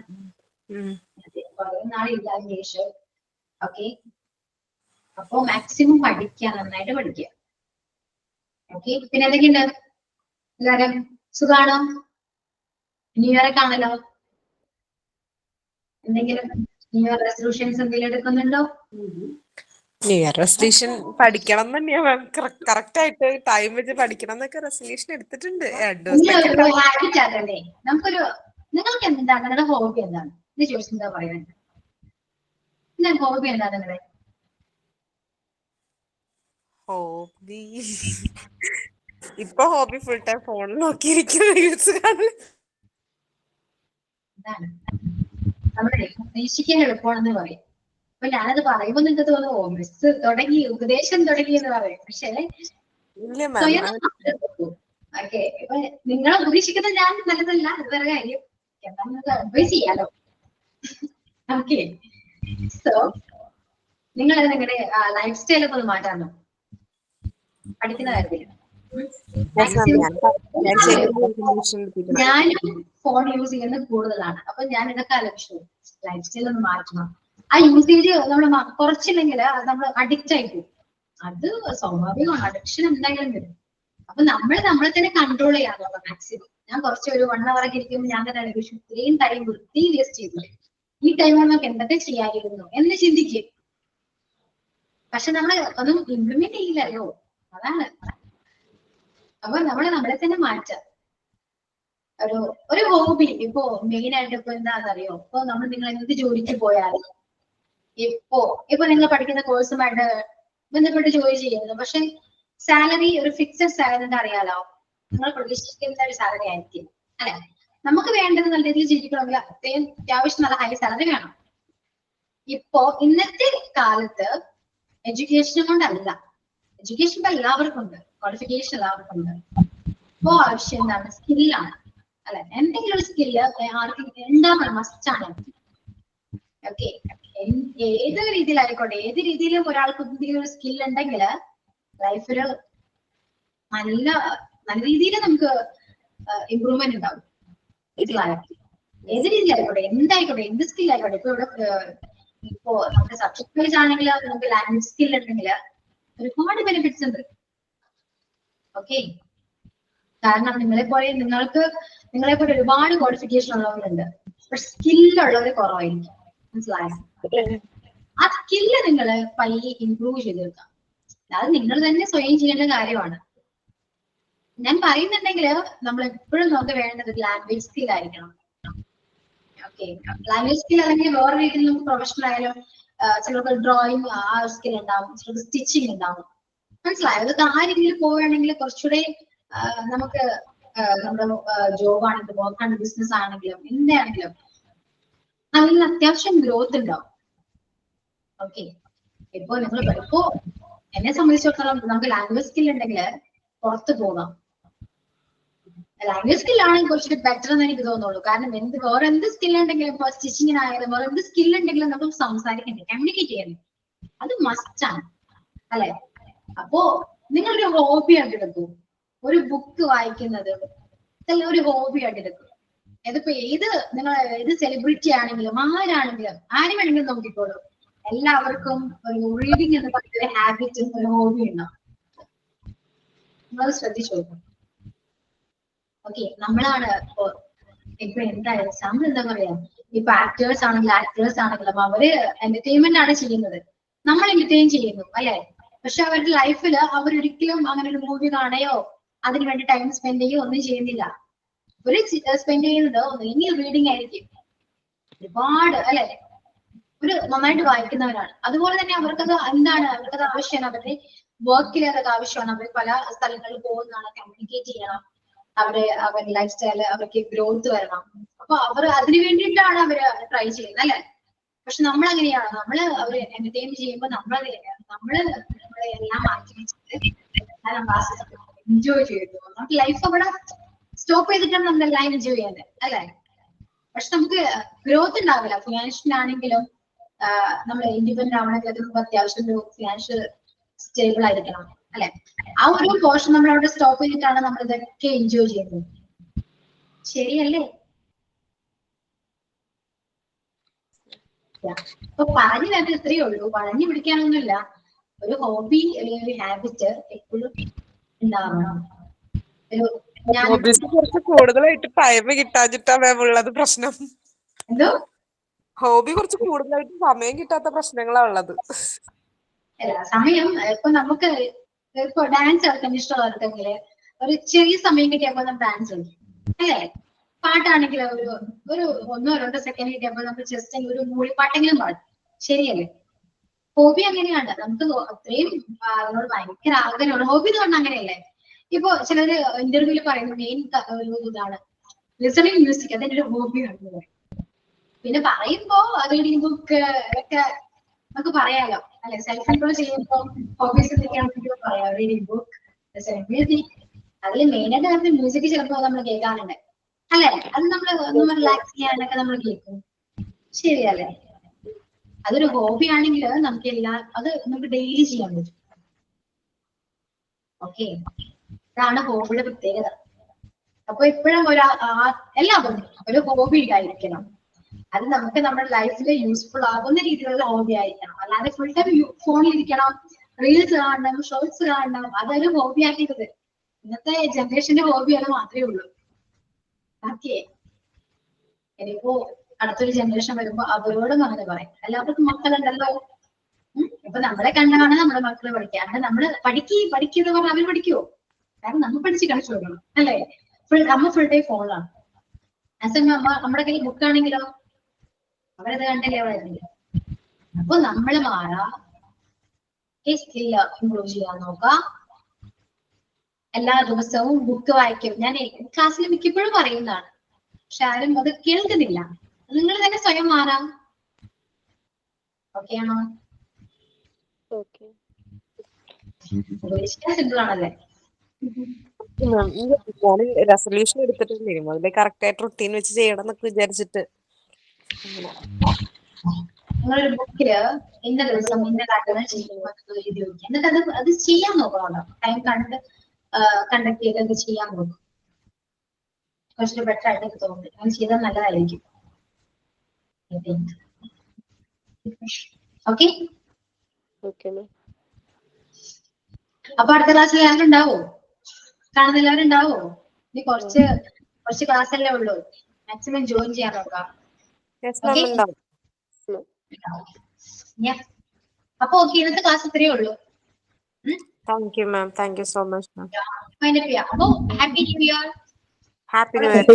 കുറെ നാളില്ല ഇംഗ്ലീഷ്. ഓക്കെ, അപ്പൊ മാക്സിമം പഠിക്കുക, നന്നായിട്ട് പഠിക്കുക. ഓക്കെ, പിന്നെ എന്തൊക്കെയുണ്ട്? എല്ലാരും സുഖാണോ? ന്യൂ ഇയർ ഒക്കെ ആണല്ലോ. എന്തെങ്കിലും ന്യൂ ഇയർ റെസൊല്യൂഷൻസ് എന്തെങ്കിലും എടുക്കുന്നുണ്ടോ? ന്യൂ ഇയർ റെസൊല്യൂഷൻ പഠിക്കണം തന്നെയാ മാം. കറക്റ്റ് ആയിട്ട് ടൈം വെച്ച് പഠിക്കണം എന്നൊക്കെ റെസൊല്യൂഷൻ എടുത്തിട്ടുണ്ട്. ഹാബിറ്റ് ആക്കണ്ടേ നമുക്കൊരു. നിങ്ങൾക്ക് എന്താണ് നിങ്ങളുടെ ഹോബി? എന്താണ് ഇത് ചോദിച്ചാൽ എന്താ പറയുന്നത്? ഹോബി എന്താണ് നിങ്ങളുടെ ഹോബി? ഇപ്പൊ ഹോബി ഫുൾ ടൈം ഫോണിൽ നോക്കിയിരിക്കുന്ന റീൽസ് കാണും. നമ്മുടെ ഉദ്ദേശിക്കാൻ എളുപ്പമാണെന്ന് പറയും. അപ്പൊ ഞാനത് പറയുമ്പോ നിങ്ങൾക്ക് തോന്നുന്നു മിസ് തുടങ്ങി, ഉപദേശം തുടങ്ങി എന്ന് പറയും. പക്ഷെ ഓക്കെ, ഇപ്പൊ നിങ്ങൾ ഉപദേശിക്കുന്നത് ഞാൻ നല്ലതല്ല, അത് വേറെ കാര്യം. എന്താ നിങ്ങൾക്ക് അഡ്വൈസ് ചെയ്യാലോ. ഓക്കെ, സോ നിങ്ങൾ നിങ്ങളുടെ ലൈഫ് സ്റ്റൈലൊക്കെ ഒന്ന് മാറ്റാമോ പഠിക്കുന്ന കാര്യത്തിൽ? ഞാനും ഫോൺ യൂസ് ചെയ്യുന്നത് കൂടുതലാണ്. അപ്പൊ ഞാൻ ഇതൊക്കെ ആലോചിച്ചു ലൈഫ് സ്റ്റൈൽ ഒന്ന് മാറ്റണം. ആ യൂസേജ് നമ്മൾ കുറച്ചില്ലെങ്കിൽ നമ്മൾ അഡിക്റ്റ് ആയി പോകും. അത് സ്വാഭാവികമാണ്, അഡിക്ഷൻ എന്തായാലും വരും. അപ്പൊ നമ്മളെ തന്നെ കൺട്രോൾ ചെയ്യാനുള്ള മാക്സിമം. ഞാൻ കുറച്ച് ഒരു 1 hour ഒക്കെ ഇരിക്കുമ്പോൾ ഞാൻ തന്നെ ആലോചിച്ചു ഇത്രയും ടൈം വൃത്തി വേസ്റ്റ് ചെയ്തു. ഈ ടൈം നമുക്ക് എന്തൊക്കെ ചെയ്യാമായിരുന്നു എന്ന് ചിന്തിക്കും. പക്ഷെ നമ്മൾ ഒന്നും ഇംപ്ലിമെന്റ് ചെയ്യില്ലല്ലോ, അതാണ്. അപ്പൊ നമ്മളെ തന്നെ മാറ്റാം. ഒരു ഹോബി ഇപ്പോ മെയിൻ ആയിട്ട് ഇപ്പൊ എന്താണെന്നറിയോ? ഇപ്പൊ നിങ്ങൾ എന്ത് ജോലിക്ക് പോയാലും ഇപ്പൊ നിങ്ങൾ പഠിക്കുന്ന കോഴ്സുമായിട്ട് ബന്ധപ്പെട്ട് ജോലി ചെയ്യുന്നു. പക്ഷെ സാലറി ഒരു ഫിക്സഡ് സാലറി എന്താ അറിയാലോ, നിങ്ങൾ പ്രതീക്ഷിക്കുന്ന ഒരു സാലറി ആയിരിക്കും അല്ലെ. നമുക്ക് വേണ്ടത് നല്ല രീതിയിൽ ജീവിക്കണമെങ്കിൽ അത്യാവശ്യം നല്ല ഹൈ സാലറി വേണം. ഇപ്പോ ഇന്നത്തെ കാലത്ത് എഡ്യൂക്കേഷൻ കൊണ്ടല്ല, എഡ്യൂക്കേഷൻ ഇപ്പൊ എല്ലാവർക്കും ഉണ്ട്, ക്വാളിഫിക്കേഷൻ എല്ലാവർക്കും ഉണ്ട്. ഇപ്പോ ആവശ്യം എന്താണ്? സ്കില്ലാണ് അല്ലെ. എന്തെങ്കിലും ഒരു സ്കില്ല് ആർക്കും ഉണ്ടാവണം, മസ്റ്റാണ്. ഓക്കെ, ഏത് രീതിയിലായിക്കോട്ടെ, ഏത് രീതിയിലും ഒരാൾക്ക് എന്തെങ്കിലും ഒരു സ്കിൽ ഉണ്ടെങ്കിൽ ലൈഫില് നല്ല രീതിയിൽ നമുക്ക് ഇമ്പ്രൂവ്മെന്റ് ഉണ്ടാവും. ഏത് രീതിയിലായിക്കോട്ടെ, എന്തായിക്കോട്ടെ, എന്ത് സ്കിൽ ആയിക്കോട്ടെ. ഇപ്പോ നമ്മുടെ സബ്ജക്ട് വൈസ് ആണെങ്കിൽ നമുക്ക് ലാംഗ്വേജ് സ്കിൽ ഉണ്ടെങ്കിൽ ഒരുപാട് ബെനിഫിറ്റ്സ് ഉണ്ട്. ഓക്കെ, കാരണം നിങ്ങളെ പോലെ ഒരുപാട് ക്വാളിഫിക്കേഷൻ ഉള്ളവരുണ്ട്, പക്ഷെ സ്കില്ലുള്ളവർ കുറവായിരിക്കും. മനസ്സിലായോ? ആ സ്കില്ല് നിങ്ങൾ പയ്യെ ഇംപ്രൂവ് ചെയ്തെടുക്കാം. അത് നിങ്ങൾ തന്നെ സ്വയം ചെയ്യേണ്ട കാര്യമാണ്. ഞാൻ പറയുന്നുണ്ടെങ്കിൽ നമ്മൾ എപ്പോഴും നമുക്ക് വേണ്ടത് ലാംഗ്വേജ് സ്കിൽ ആയിരിക്കണം. ഓക്കെ, ലാംഗ്വേജ് സ്കിൽ അല്ലെങ്കിൽ വേറെ രീതിയിൽ നമുക്ക് പ്രൊഫഷണൽ ആയാലും ചിലർക്ക് ഡ്രോയിങ് ആ സ്കിൽ ഉണ്ടാവും, ചിലർക്ക് സ്റ്റിച്ചിങ് ഉണ്ടാവും. മനസ്സിലായോ? അതൊക്കെ ആ രീതിയിൽ പോവുകയാണെങ്കിൽ കുറച്ചുകൂടെ നമുക്ക് നമ്മുടെ ജോബ് ആണെങ്കിലും വർക്ക് ആണെങ്കിലും ബിസിനസ് ആണെങ്കിലും എന്താണെങ്കിലും അതിൽ അത്യാവശ്യം ഗ്രോത്ത് ഉണ്ടാവും. ഓക്കെ, ഇപ്പൊ നിങ്ങൾ ഇപ്പോ എന്നെ സംബന്ധിച്ചിടത്തോളം നമുക്ക് ലാംഗ്വേജ് സ്കിൽ ഉണ്ടെങ്കിൽ പുറത്ത് പോകാം. ലാംഗ്വേജ് സ്കിൽ ആണെങ്കിൽ കുറച്ചുകൂടി ബെറ്റർ എന്ന് എനിക്ക് തോന്നുള്ളൂ. കാരണം വേറെ എന്ത് സ്കിൽ ഉണ്ടെങ്കിലും ഇപ്പൊ സ്റ്റിച്ചിങ്ങിനായാലും വേറെ എന്ത് സ്കിൽ ഉണ്ടെങ്കിലും നമുക്ക് സംസാരിക്കണ്ടേ, കമ്മ്യൂണിക്കേറ്റ് ചെയ്യണ്ടേ, അത് മസ്റ്റ് ആണ് അല്ലെ? അപ്പോ നിങ്ങളൊരു ഹോബി ആയിട്ട് എടുക്കൂ. ഒരു ബുക്ക് വായിക്കുന്നത് ഒരു ഹോബി ആയിട്ട് എടുക്കും. ഇതിപ്പോ ഏത് സെലിബ്രിറ്റി ആണെങ്കിലും ആരാണെങ്കിലും ആര് വേണമെങ്കിലും നോക്കിക്കോളൂ, എല്ലാവർക്കും ഒരു റീഡിങ് എന്ന് പറയുന്ന ഹാബിറ്റ് ഒരു ഹോബി ഉണ്ടാവും. നിങ്ങൾ ശ്രദ്ധിച്ചു നോക്കും. ഓക്കെ, നമ്മളാണ് ഇപ്പൊ എന്തായാലും എക്സാമ്പിൾ എന്താ പറയാ, ഇപ്പൊ ആക്ടേഴ്സ് ആണെങ്കിലും അവര് എന്റർടൈൻമെന്റ് ആണ് ചെയ്യുന്നത്, നമ്മൾ എന്റർടൈൻ ചെയ്യുന്നു അല്ലെ? പക്ഷെ അവരുടെ ലൈഫിൽ അവരൊരിക്കലും അങ്ങനെ ഒരു മൂവി കാണുകയോ അതിനു വേണ്ടി ടൈം സ്പെൻഡ് ചെയ്യുകയോ ഒന്നും ചെയ്യുന്നില്ല. ഒരു സ്പെൻഡ് ചെയ്യുന്നത് ഒന്നെങ്കിൽ റീഡിങ് ആയിരിക്കും, ഒരുപാട് അല്ലെ, ഒരു നന്നായിട്ട് വായിക്കുന്നവരാണ്. അതുപോലെ തന്നെ അവർക്കത് എന്താണ്, അവർക്കത് ആവശ്യമാണ്, അവരുടെ വർക്കിൽ അതൊക്കെ ആവശ്യമാണ്. അവർ പല സ്ഥലങ്ങളിൽ പോകുന്നതാണ്, കമ്മ്യൂണിക്കേറ്റ് ചെയ്യണം, അവരുടെ ലൈഫ് സ്റ്റൈല് അവർക്ക് ഗ്രോത്ത് വരണം. അപ്പൊ അവർ അതിനു വേണ്ടിയിട്ടാണ് അവര് ട്രൈ ചെയ്യുന്നത് അല്ലെ? പക്ഷെ നമ്മൾ അങ്ങനെയാണ്, അവര് എന്റർടൈൻ ചെയ്യുമ്പോൾ നമ്മളെ എല്ലാം മാറ്റി വെച്ചിട്ട് എൻജോയ് ചെയ്തു. നമുക്ക് ലൈഫ് അവിടെ സ്റ്റോപ്പ് ചെയ്തിട്ടാണ് നമ്മൾ എല്ലാം എൻജോയ് ചെയ്യുന്നത് അല്ലെ? പക്ഷെ നമുക്ക് ഗ്രോത്ത് ഉണ്ടാവില്ല. ഫിനാൻഷ്യൽ ആണെങ്കിലും നമ്മൾ ഇൻഡിപെൻഡന്റ് ആവണമെങ്കിൽ നമുക്ക് അത്യാവശ്യം ഒരു ഫിനാൻഷ്യൽ സ്റ്റേബിൾ ആയിരിക്കണം അല്ലെ? ആ ഒരു പോർഷൻ നമ്മൾ അവിടെ സ്റ്റോപ്പ് ചെയ്തിട്ടാണ് നമ്മൾ ഇതൊക്കെ എൻജോയ് ചെയ്യുന്നത്. ശരിയല്ലേ? അപ്പൊ പറഞ്ഞു തന്നെ ഇത്രയേ ഉള്ളൂ, പറഞ്ഞു പിടിക്കാനൊന്നുമില്ല. ഒരു ഹോബി അല്ലെങ്കിൽ ഒരു ഹാബിറ്റ് എപ്പോഴും ഉണ്ടാവണം. കുറച്ച് കൂടുതലായിട്ട് ടൈം കിട്ടാഞ്ഞിട്ടാ മാം ഉള്ളത് പ്രശ്നം. എന്തോ ഹോബി കുറച്ച് കൂടുതലായിട്ട് സമയം കിട്ടാത്ത പ്രശ്നങ്ങളാ ഉള്ളത്. അല്ല, സമയം ഇപ്പൊ നമുക്ക് ഇപ്പൊ ഡാൻസ് കളിക്കാൻ ഇഷ്ടമുള്ളവർക്കെങ്കില് ഒരു ചെറിയ സമയം കിട്ടിയപ്പോൾ നമ്മൾ ഡാൻസ് കളിക്കും അല്ലേ? പാട്ടാണെങ്കിൽ ഒരു 1-2 സെക്കൻഡ് കിട്ടിയപ്പോൾ നമുക്ക് ജസ്റ്റ് ഒരു മൂളിപ്പാട്ടെങ്കിലും പാടും. ശരിയല്ലേ? ഹോബി അങ്ങനെയാണ്, നമുക്ക് അത്രയും അതിനോട് ഭയങ്കര ആഗ്രഹമാണ്. ഹോബി എന്ന് പറഞ്ഞാൽ അങ്ങനെയല്ലേ? ഇപ്പൊ ചിലര് ഇന്റർവ്യൂല് പറയുന്ന മെയിൻ ഒരു ഇതാണ് ലിസണിങ് മ്യൂസിക്, അതെന്റെ ഒരു ഹോബിയാണ്. പിന്നെ പറയുമ്പോ റീഡിങ് ബുക്ക് ഒക്കെ നമുക്ക് പറയാലോ അല്ലെ? സെൽഫ് കൺട്രോൾ ചെയ്യുമ്പോ ഹോബീസ് എന്തൊക്കെയാണെന്ന് പറയാം. റീഡിങ് ബുക്ക്, ലിസണിങ് മ്യൂസിക്, അതിൽ മെയിനായിട്ട് നമുക്ക് മ്യൂസിക് ചിലപ്പോൾ നമ്മൾ കേൾക്കാറുണ്ട് അല്ലെ? അത് നമ്മൾ റിലാക്സ് ചെയ്യാനൊക്കെ നമ്മൾ കേൾക്കും. ശരിയല്ലേ? അതൊരു ഹോബി ആണെങ്കിൽ നമുക്ക് അത് നമുക്ക് ഡെയിലി ചെയ്യാൻ പറ്റും. ഓക്കെ, ഇതാണ് ഹോബിയുടെ പ്രത്യേകത. അപ്പൊ ഇപ്പോഴും എല്ലാവർക്കും ഒരു ഹോബി ഉണ്ടായിരിക്കണം. അത് നമുക്ക് നമ്മുടെ ലൈഫിൽ യൂസ്ഫുൾ ആകുന്ന രീതിയിലുള്ള ഹോബി ആയിരിക്കണം. അല്ലാതെ ഫുൾ ടൈം ഫോണിലിരിക്കണം, റീൽസ് കാണണം, ഷോർട്സ് കാണണം, അതൊരു ഹോബി ആക്കിയത് ഇന്നത്തെ ജനറേഷന്റെ ഹോബി അത് മാത്രമേ ഉള്ളൂ. ഓക്കെ, ഇനിയിപ്പോ അടുത്തൊരു ജനറേഷൻ വരുമ്പോ അവരോടും അങ്ങനെ പറയാം. എല്ലാവർക്കും മക്കളുണ്ടല്ലോ. ഇപ്പൊ നമ്മളെ കണ്ടാണ് നമ്മുടെ മക്കള് പഠിക്കുക. അങ്ങനെ നമ്മള് പഠിക്കുന്ന പറഞ്ഞാൽ അവർ പഠിക്കുവോ? കാരണം നമ്മൾ പഠിച്ച് കളിച്ചു കൊടുക്കണം അല്ലേ? അമ്മ ഫുൾ ടൈം ഫോണിലാണ്. അമ്മ നമ്മുടെ കയ്യിൽ ബുക്കാണെങ്കിലോ അവരത് കണ്ടല്ലേ അവിടെ. അപ്പൊ നമ്മള് സ്കില്ല് ഇംപ്രൂവ് ചെയ്യാൻ നോക്കാം. എല്ലാ ദിവസവും ബുക്ക് വായിക്കും. ഞാൻ ക്ലാസ്സിൽ മിക്കപ്പോഴും പറയുന്നതാണ്, പക്ഷെ ആരും അത് കേൾക്കുന്നില്ല. നിങ്ങൾ തന്നെ സ്വയം മാറാം. ഓക്കെ ആണോ? സിമ്പിൾ ആണല്ലേ? ഞാൻ റെസൊല്യൂഷൻ എടുത്തിട്ടുണ്ടായിരുന്നു, അതിൽ കറക്റ്റ് ആയിട്ട് റുട്ടീൻ വെച്ച് ചെയ്യണം എന്നൊക്കെ വിചാരിച്ചിട്ട്. നിങ്ങളൊരു ബുക്കില് ഇന്ന ദിവസം ഇന്ന കാര്യങ്ങൾ ചെയ്യും എഴുതി വെക്കുക. എന്നിട്ട് അത് ചെയ്യാൻ നോക്കണം. ടൈം കണ്ടക്ട് ചെയ്ത് ചെയ്യാൻ നോക്കും. കുറച്ചുകൂടി ബെറ്റർ ആയിട്ട് എനിക്ക് തോന്നുന്നു. അങ്ങനെ ചെയ്താൽ നല്ലതായിരിക്കും. ഓക്കെ, അപ്പൊ അടുത്ത ക്ലാസ്സിൽ എല്ലാവരും ഉണ്ടാവോ? കാണുന്ന എല്ലാവരും ഉണ്ടാവോ? ഇനി കുറച്ച് ക്ലാസ് അല്ലേ ഉള്ളൂ. മാക്സിമം ജോയിൻ ചെയ്യാൻ നോക്കാം. അപ്പൊ ഓക്കെ, ഇന്നത്തെ ക്ലാസ് ഇത്രയേ ഉള്ളൂ. Thank you ma'am, thank you so much ma'am. അപ്പൊ happy new year. Happy new year.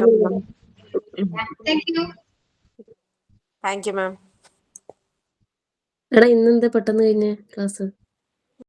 Thank you ma'am. എടാ, ഇന്നെന്താ പെട്ടെന്ന് കഴിഞ്ഞ ക്ലാസ്?